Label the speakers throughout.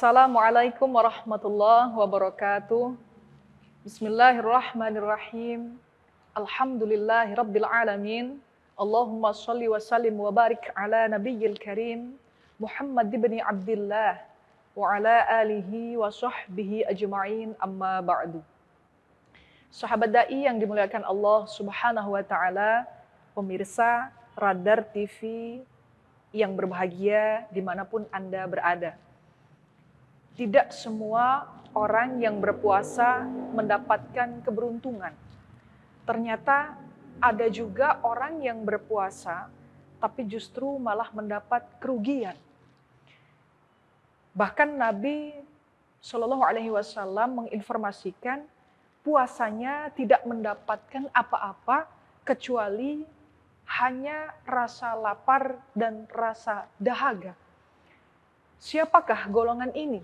Speaker 1: Assalamualaikum warahmatullahi wabarakatuh. Bismillahirrahmanirrahim. Alhamdulillahi rabbil alamin. Allahumma sholli wa sallim wa barik ala nabiyyil karim Muhammad ibn Abdillah wa ala alihi wa sahbihi ajma'in, amma ba'du. Sahabat dai yang dimuliakan Allah Subhanahu wa taala, pemirsa Radar TV yang berbahagia dimanapun Anda berada. Tidak semua orang yang berpuasa mendapatkan keberuntungan. Ternyata ada juga orang yang berpuasa tapi justru malah mendapat kerugian. Bahkan Nabi Shallallahu Alaihi Wasallam menginformasikan puasanya tidak mendapatkan apa-apa kecuali hanya rasa lapar dan rasa dahaga. Siapakah golongan ini?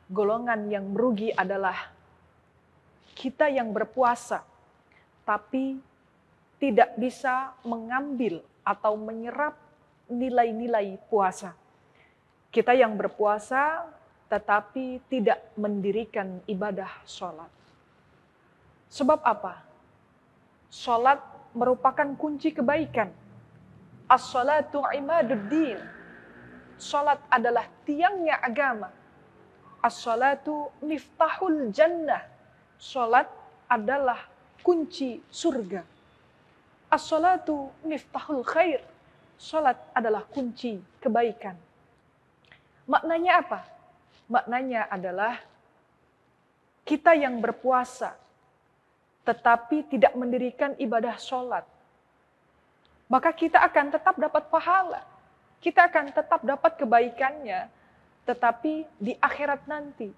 Speaker 1: Golongan yang merugi adalah kita yang berpuasa, tapi tidak bisa mengambil atau menyerap nilai-nilai puasa. Kita yang berpuasa, tetapi tidak mendirikan ibadah sholat. Sebab apa? Sholat merupakan kunci kebaikan. As-sholatu imaduddin. Sholat adalah tiangnya agama. As-sholatu miftahul jannah. Sholat adalah kunci surga. As-sholatu miftahul khair. Sholat adalah kunci kebaikan. Maknanya apa? Maknanya adalah kita yang berpuasa tetapi tidak mendirikan ibadah sholat, maka kita akan tetap dapat pahala. Kita akan tetap dapat kebaikannya, tetapi di akhirat nanti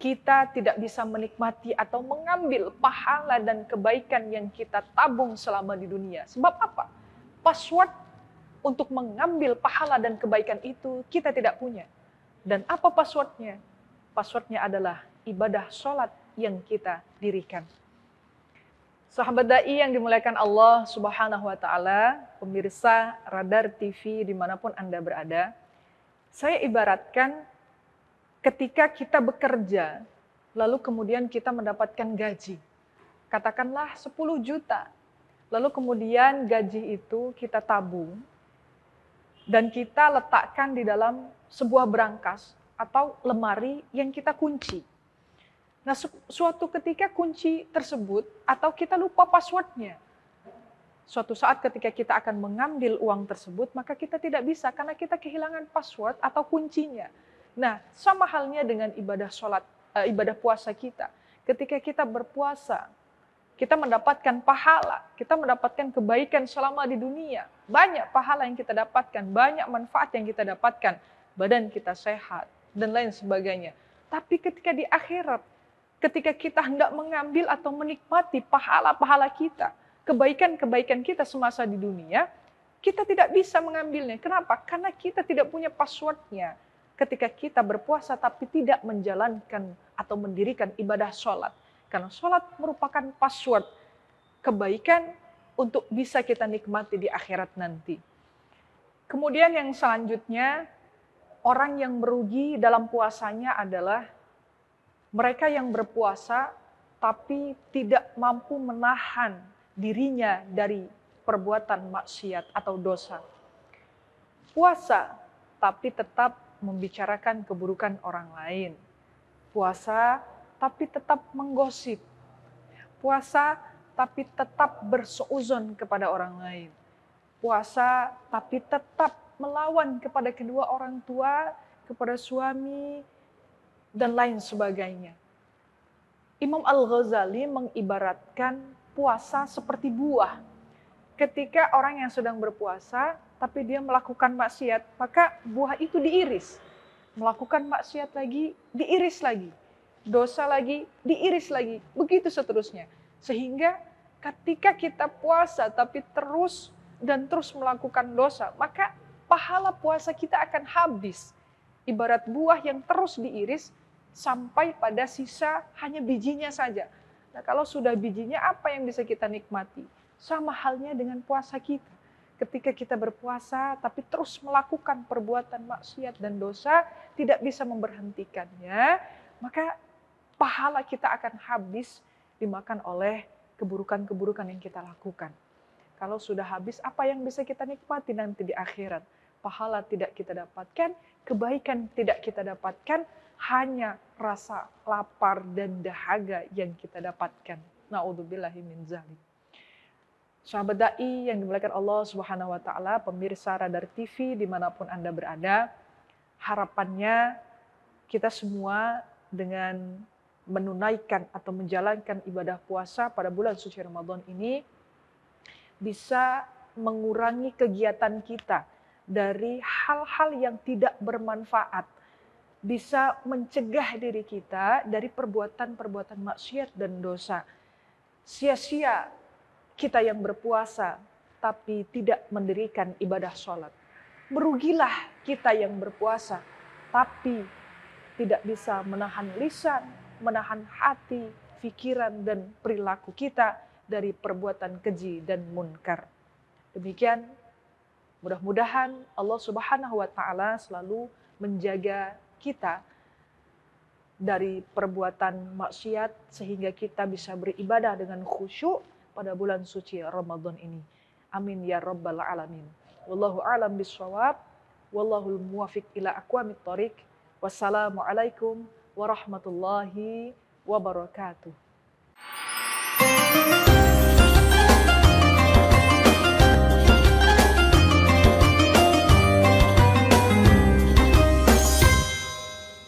Speaker 1: kita tidak bisa menikmati atau mengambil pahala dan kebaikan yang kita tabung selama di dunia. Sebab apa? Password untuk mengambil pahala dan kebaikan itu kita tidak punya. Dan apa passwordnya? Passwordnya adalah ibadah sholat yang kita dirikan. Sahabat dai yang dimuliakan Allah Subhanahu wa taala, pemirsa Radar TV dimanapun Anda berada, saya ibaratkan ketika kita bekerja, lalu kemudian kita mendapatkan gaji. Katakanlah 10 juta. Lalu kemudian gaji itu kita tabung dan kita letakkan di dalam sebuah berangkas atau lemari yang kita kunci. Nah, suatu ketika kunci tersebut atau kita lupa passwordnya. Suatu saat ketika kita akan mengambil uang tersebut, maka kita tidak bisa karena kita kehilangan password atau kuncinya. Nah, sama halnya dengan ibadah sholat, ibadah puasa kita. Ketika kita berpuasa, kita mendapatkan pahala, kita mendapatkan kebaikan selama di dunia. Banyak pahala yang kita dapatkan, banyak manfaat yang kita dapatkan. Badan kita sehat, dan lain sebagainya. Tapi ketika di akhirat, ketika kita hendak mengambil atau menikmati pahala-pahala kita, kebaikan-kebaikan kita semasa di dunia, kita tidak bisa mengambilnya. Kenapa? Karena kita tidak punya passwordnya. Ketika kita berpuasa tapi tidak menjalankan atau mendirikan ibadah sholat. Karena sholat merupakan password kebaikan untuk bisa kita nikmati di akhirat nanti. Kemudian yang selanjutnya, orang yang merugi dalam puasanya adalah mereka yang berpuasa tapi tidak mampu menahan dirinya dari perbuatan maksiat atau dosa. Puasa tapi tetap membicarakan keburukan orang lain. Puasa tapi tetap menggosip. Puasa tapi tetap berseuzon kepada orang lain. Puasa tapi tetap melawan kepada kedua orang tua, kepada suami, dan lain sebagainya. Imam Al-Ghazali mengibaratkan puasa seperti buah. Ketika orang yang sedang berpuasa, tapi dia melakukan maksiat, maka buah itu diiris. Melakukan maksiat lagi, diiris lagi. Dosa lagi, diiris lagi. Begitu seterusnya. Sehingga ketika kita puasa, tapi terus dan terus melakukan dosa, maka pahala puasa kita akan habis. Ibarat buah yang terus diiris, sampai pada sisa hanya bijinya saja. Nah, kalau sudah bijinya, apa yang bisa kita nikmati? Sama halnya dengan puasa kita. ketika kita berpuasa tapi terus melakukan perbuatan maksiat dan dosa, tidak bisa memberhentikannya, maka pahala kita akan habis dimakan oleh keburukan-keburukan yang kita lakukan. Kalau sudah habis, apa yang bisa kita nikmati nanti di akhirat? Pahala tidak kita dapatkan, kebaikan tidak kita dapatkan, hanya rasa lapar dan dahaga yang kita dapatkan. Na'udzubillahi min dzalik. Sahabat dai yang dimuliakan Allah Subhanahu wa taala, pemirsa Radar TV dimanapun Anda berada, harapannya kita semua dengan menunaikan atau menjalankan ibadah puasa pada bulan suci Ramadan ini bisa mengurangi kegiatan kita dari hal-hal yang tidak bermanfaat, bisa mencegah diri kita dari perbuatan-perbuatan maksiat dan dosa. Sia-sia kita yang berpuasa tapi tidak mendirikan ibadah sholat. Merugilah kita yang berpuasa tapi tidak bisa menahan lisan, menahan hati, pikiran, dan perilaku kita dari perbuatan keji dan munkar. Demikian, mudah-mudahan Allah Subhanahu wa taala selalu menjaga kita dari perbuatan maksiat sehingga kita bisa beribadah dengan khusyuk pada bulan suci Ramadan ini. Amin ya rabbal alamin. Wallahu a'lam bishawab. Wallahul muwafiq ila aqwamit thoriq. Wassalamualaikum warahmatullahi wabarakatuh.